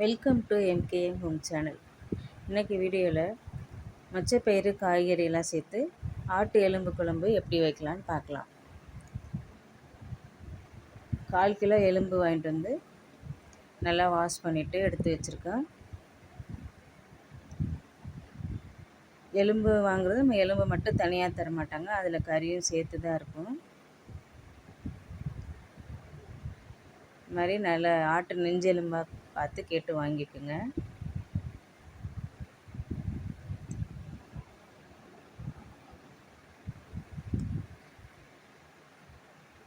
Welcome to MKM home channel. இன்றைக்கி வீடியோவில் மொச்சப்பயிறு காய்கறியெல்லாம் சேர்த்து ஆட்டு எலும்பு குழம்பு எப்படி வைக்கலான்னு பார்க்கலாம். 1/4 கிலோ எலும்பு வாங்கிட்டு வந்து நல்லா வாஷ் பண்ணிவிட்டு எடுத்து வச்சுருக்கேன். எலும்பு வாங்குறது நம்ம எலும்பு மட்டும் தனியாக தர மாட்டாங்க, அதில் கறியும் சேர்த்து தான் இருக்கும். இது மாதிரி நல்லா ஆட்டு நெஞ்செலும்பாக பார்த்து கேட்டு வாங்கிக்கோங்க.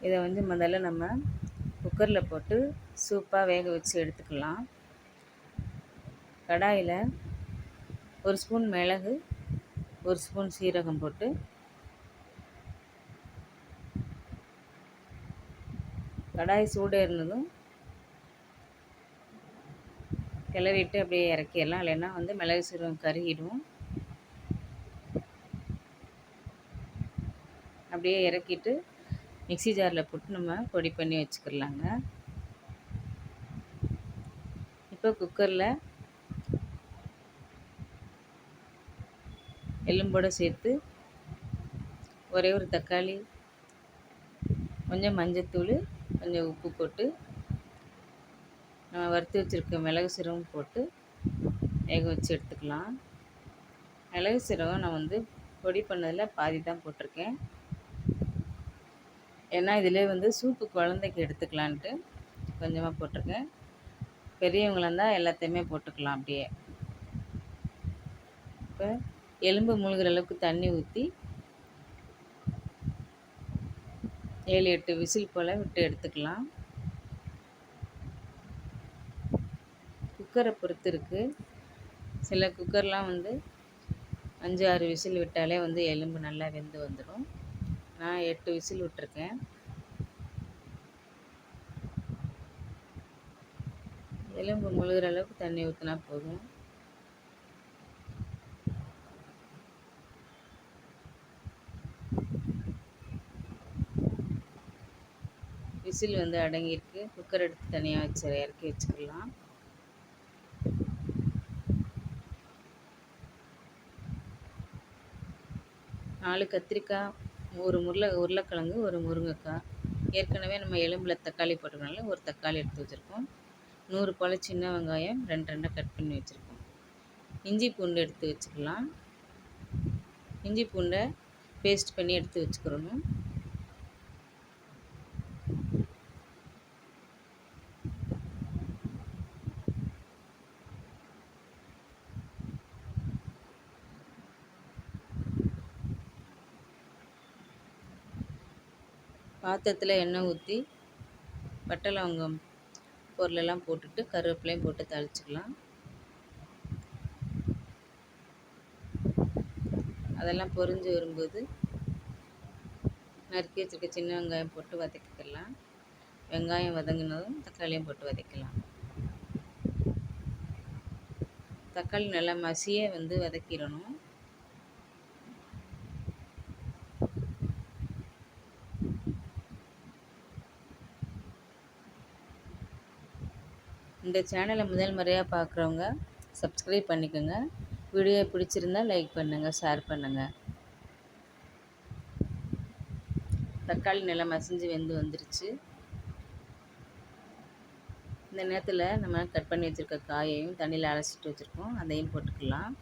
இதை முதல்ல நம்ம குக்கரில் போட்டு சூப்பாக வேக வச்சு எடுத்துக்கலாம். கடாயில் 1 ஸ்பூன் மிளகு, 1 ஸ்பூன் சீரகம் போட்டு கடாய் சூடேறினதும் கிளறிட்டு அப்படியே இறக்கிடலாம், இல்லைன்னா மிளகு சீரகம் கருகிடும். அப்படியே இறக்கிட்டு மிக்ஸி ஜாரில் போட்டு நம்ம பொடி பண்ணி வச்சுக்கிடலாங்க. இப்போ குக்கரில் எலும்போடு சேர்த்து ஒரே ஒரு தக்காளி, கொஞ்சம் மஞ்சத்தூள், கொஞ்சம் உப்பு போட்டு நம்ம வறுத்து வச்சுருக்க மிளகு சீரகம் போட்டு வேக வச்சு எடுத்துக்கலாம். மிளகு சீரகம் நான் பொடி பண்ணதில் பாதி தான் போட்டிருக்கேன். ஏன்னா இதில் சூப்பு குழந்தைக்கு எடுத்துக்கலான்ட்டு கொஞ்சமாக போட்டிருக்கேன். பெரியவங்களாக இருந்தால் எல்லாத்தையுமே போட்டுக்கலாம். அப்படியே இப்போ எலும்பு மூழ்கிற அளவுக்கு தண்ணி ஊற்றி 7-8 விசில் போல் விட்டு எடுத்துக்கலாம். குக்கரை பொறுத்து இருக்குது. சில குக்கர்லாம் 5-6 விசில் விட்டாலே எலும்பு நல்லா வெந்து வந்துடும். நான் 8 விசில் விட்டுருக்கேன். எலும்பு முழுகிற அளவுக்கு தண்ணி ஊற்றினா போதும். விசில் அடங்கியிருக்கு. குக்கர் எடுத்து தனியாக வச்சு இறக்கி வச்சுக்கலாம். நாலு கத்திரிக்காய், ஒரு உருளைக்கிழங்கு, ஒரு முருங்கைக்காய். ஏற்கனவே நம்ம எலும்பில் தக்காளி போட்டுக்கனால ஒரு தக்காளி எடுத்து வச்சுருக்கோம். 100 போல் சின்ன வெங்காயம் 2 கட் பண்ணி வச்சுருக்கோம். இஞ்சி பூண்டு எடுத்து வச்சுக்கலாம். இஞ்சி பூண்டை பேஸ்ட் பண்ணி எடுத்து வச்சுக்கிறணும். பாத்திரத்தில் எண்ணெய் ஊற்றி பட்டை லவங்கம் பொருளெல்லாம் போட்டுட்டு கருவேப்பிலையும் போட்டு தாளிச்சிக்கலாம். அதெல்லாம் பொரிஞ்சு வரும்போது நறுக்கி வச்சுருக்க சின்ன வெங்காயம் போட்டு வதக்கிக்கலாம். வெங்காயம் வதங்கினதும் தக்காளியும் போட்டு வதக்கலாம். தக்காளி நல்லா மசிய வதக்கிடணும். இந்த சேனலை முதல் முறையாக பார்க்குறவங்க சப்ஸ்கிரைப் பண்ணிக்கோங்க. வீடியோ பிடிச்சிருந்தால் லைக் பண்ணுங்கள், ஷேர் பண்ணுங்கள். தக்காளி நல்லா மசிஞ்சு வெந்து வந்துருச்சு. இந்த நேரத்தில் நம்ம கட் பண்ணி வச்சுருக்க காயையும் தண்ணியில் அலசிட்டு வச்சுருக்கோம், அதையும் போட்டுக்கலாம்.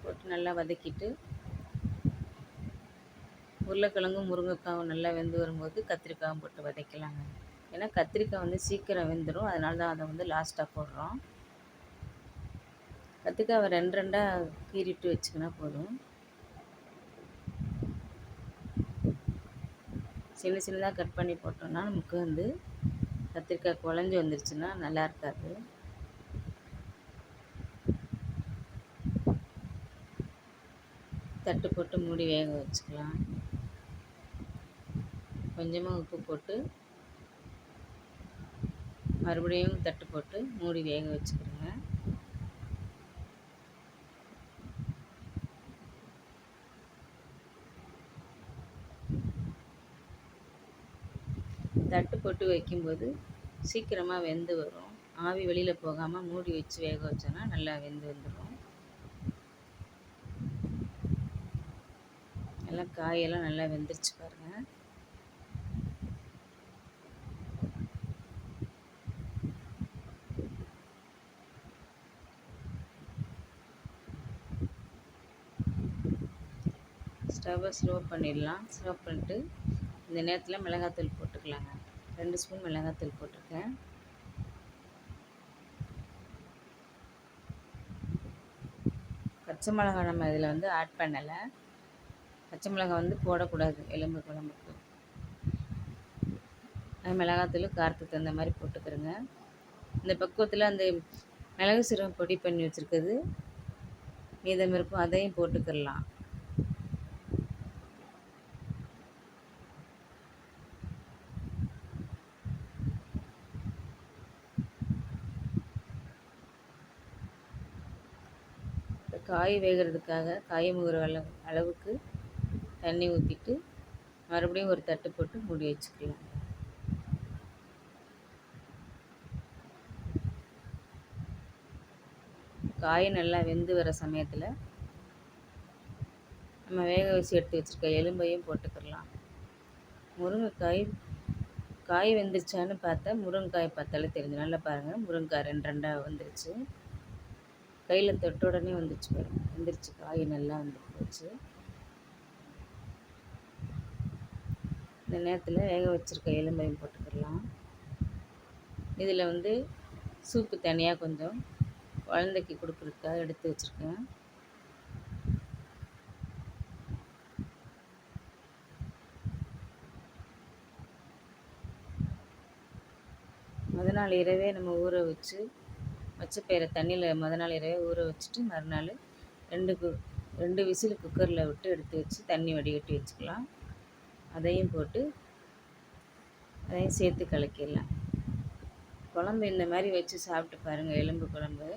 போட்டு நல்லா வதக்கிட்டு உருளைக்கிழங்கும் முருங்கைக்காவும் நல்லா வெந்து வரும்போது கத்திரிக்காயும் போட்டு வதக்கலாங்க. ஏன்னா கத்திரிக்காய் சீக்கிரம் வெந்துடும், அதனால தான் அதை லாஸ்ட்டாக போடுறோம். கத்திரிக்காவை 2 கீறிட்டு வச்சுக்கினா போதும். சின்ன சின்னதாக கட் பண்ணி போட்டோம்னா நமக்கு கத்திரிக்காய் குழஞ்சி வந்துருச்சுன்னா நல்லா இருக்காது. தட்டு போட்டு மூடி வேக வச்சுக்கலாம். கொஞ்சமாக உப்பு போட்டு மறுபடியும் தட்டு போட்டு மூடி வேக வச்சுக்கிறோங்க. தட்டு போட்டு வைக்கும்போது சீக்கிரமாக வெந்து வரும். ஆவி வெளியில் போகாமல் மூடி வச்சு வேக வச்சோன்னா நல்லா வெந்து வந்துடும். எல்லாம் காயெல்லாம் நல்லா வெந்துருச்சு பாருங்கள். ஸ்டவ்வை ஸ்லோ பண்ணிடலாம். ஸ்லோ பண்ணிட்டு இந்த நேரத்தில் மிளகாத்தூள் போட்டுக்கலாங்க. 2 ஸ்பூன் மிளகாத்தூள் போட்டிருக்கேன். பச்சை மிளகா நம்ம இதில் வந்து ஆட் பண்ணலை. பச்சை மிளகா வந்து போடக்கூடாது எலும்பு குழம்புக்கு. மிளகாத்தூள் காரத்துக்கு தகுந்த மாதிரி போட்டுக்கிறேங்க. இந்த பக்குவத்தில் அந்த மிளகு சீரகம் பொடி பண்ணி வச்சுருக்குது மீதம் இருக்கும், அதையும் போட்டுக்கிடலாம். காய் வேகிறதுக்காக காய் முகிற அளவுக்கு தண்ணி ஊற்றிட்டு மறுபடியும் ஒரு தட்டு போட்டு மூடி வச்சுக்கலாம். காய் நல்லா வெந்து வர சமயத்தில் நம்ம வேக வச்சு எடுத்து வச்சுருக்க எலும்பையும் போட்டுக்கிடலாம். முருங்கைக்காய் காய் வெந்துருச்சான்னு பார்த்தா முருங்கைக்காய் பார்த்தாலே தெரிஞ்சு. நல்லா பாருங்கள், முருங்கைக்காய் 2 2 வந்துருச்சு. கையில் தொட்ட உடனே வந்துச்சு பாருங்கள், வெந்துருச்சு. காய் நல்லா வந்து போச்சு. இந்த நேரத்தில் வேக வச்சுருக்க எலும்பையும் போட்டுக்கிடலாம். இதில் வந்து சூப்பு தனியாக கொஞ்சம் குழந்தைக்கு கொடுக்குறதுக்காக எடுத்து வச்சுருக்கேன். நாள் இரவே நம்ம ஊற வச்சு பச்சைப்பயிரை தண்ணியில் நாள் இரவே ஊற வச்சுட்டு மறுநாள் 2 விசில் குக்கரில் விட்டு எடுத்து வச்சு தண்ணி வடிகட்டி வச்சுக்கலாம். அதையும் போட்டு அதையும் சேர்த்து கலக்கிடலாம். குழம்பு இந்த மாதிரி வச்சு சாப்பிட்டு பாருங்கள். எலும்பு குழம்பு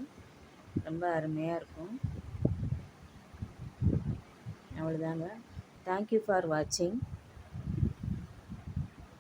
ரொம்ப அருமையாக இருக்கும். அவ்வளோதாங்க. தேங்க்யூ ஃபார் வாட்சிங்.